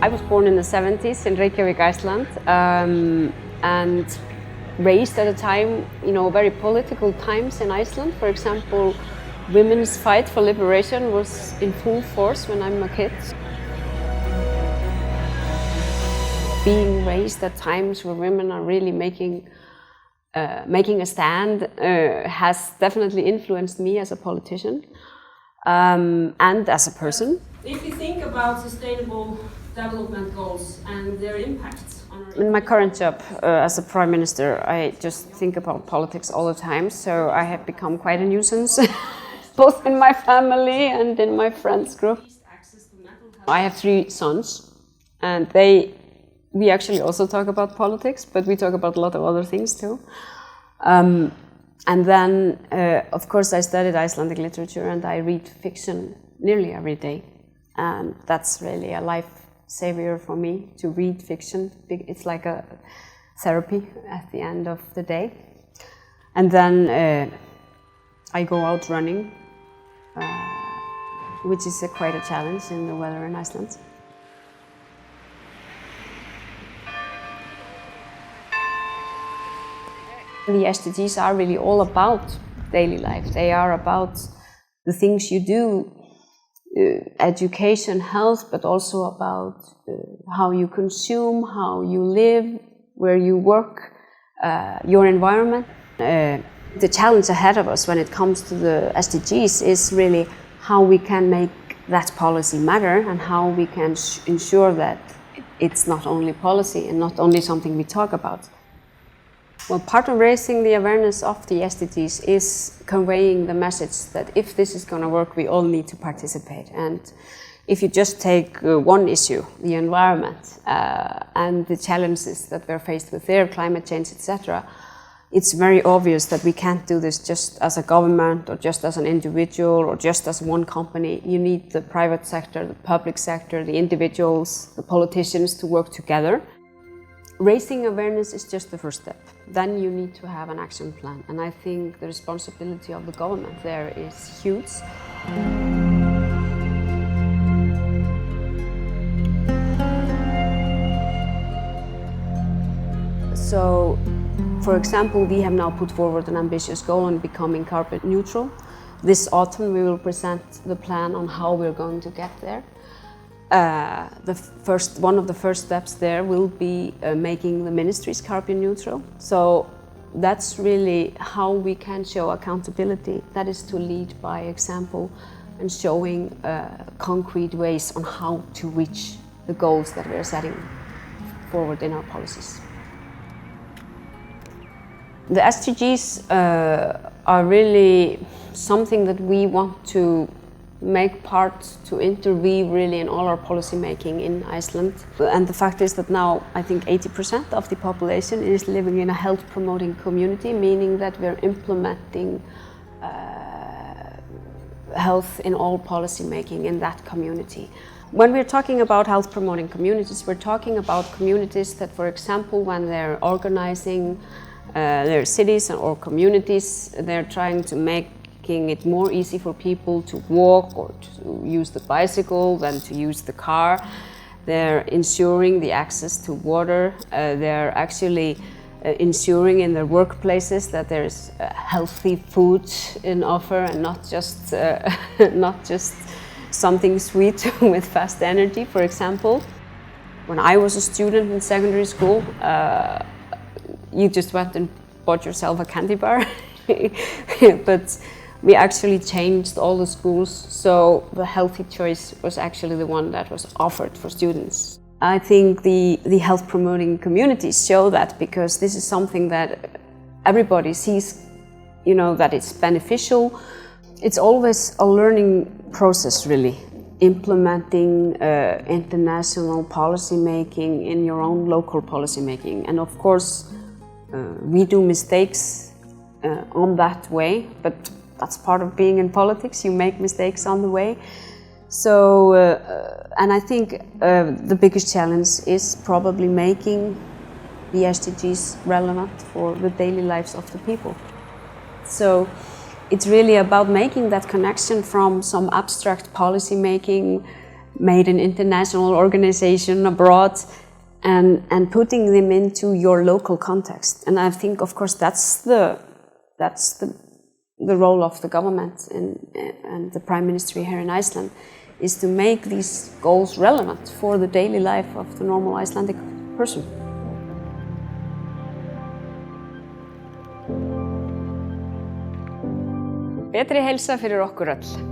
I was born in the 70s in Reykjavik, Iceland, and raised at a time, very political times in Iceland. For example, women's fight for liberation was in full force when I'm a kid. Being raised at times where women are really making a stand has definitely influenced me as a politician and as a person. If you think about sustainable development goals and their impacts on our... In my current job as a Prime Minister, I just think about politics all the time, so I have become quite a nuisance, both in my family and in my friends group. I have 3 sons, and we actually also talk about politics, but we talk about a lot of other things too. And then, of course, I studied Icelandic literature and I read fiction nearly every day. And that's really a lifesaver for me, to read fiction. It's like a therapy at the end of the day. And then I go out running, which is quite a challenge in the weather in Iceland. The SDGs are really all about daily life. They are about the things you do, education, health, but also about how you consume, how you live, where you work, your environment. The challenge ahead of us when it comes to the SDGs is really how we can make that policy matter and how we can ensure that it's not only policy and not only something we talk about. Well, part of raising the awareness of the SDGs is conveying the message that if this is going to work, we all need to participate. And if you just take one issue, the environment, and the challenges that we're faced with there, climate change, etc., it's very obvious that we can't do this just as a government or just as an individual or just as one company. You need the private sector, the public sector, the individuals, the politicians to work together. Raising awareness is just the first step. Then you need to have an action plan. And I think the responsibility of the government there is huge. So, for example, we have now put forward an ambitious goal on becoming carbon neutral. This autumn we will present the plan on how we're going to get there. One of the first steps there will be making the ministries carbon neutral. So that's really how we can show accountability. That is to lead by example and showing concrete ways on how to reach the goals that we're setting forward in our policies. The SDGs are really something that we want to make part to interweave really in all our policy making in Iceland. And the fact is that now I think 80% of the population is living in a health promoting community, meaning that we're implementing health in all policy making in that community. When we're talking about health promoting communities, we're talking about communities that, for example, when they're organizing their cities or communities, they're trying to making it more easy for people to walk or to use the bicycle than to use the car. They're ensuring the access to water. They're actually ensuring in their workplaces that there's healthy food in offer and not just something sweet with fast energy, for example. When I was a student in secondary school, you just went and bought yourself a candy bar. But we actually changed all the schools, so the healthy choice was actually the one that was offered for students. I think the health promoting communities show that, because this is something that everybody sees, that it's beneficial. It's always a learning process, really. Implementing international policy making in your own local policy making. And of course, we do mistakes on that way, but that's part of being in politics. You make mistakes on the way. So, and I think the biggest challenge is probably making the SDGs relevant for the daily lives of the people. So it's really about making that connection from some abstract policy making made in international organization abroad, and putting them into your local context. And I think, of course, that's the role of the government and the Prime Ministry here in Iceland, is to make these goals relevant for the daily life of the normal Icelandic person. Betri heilsa fyrir okkur öll.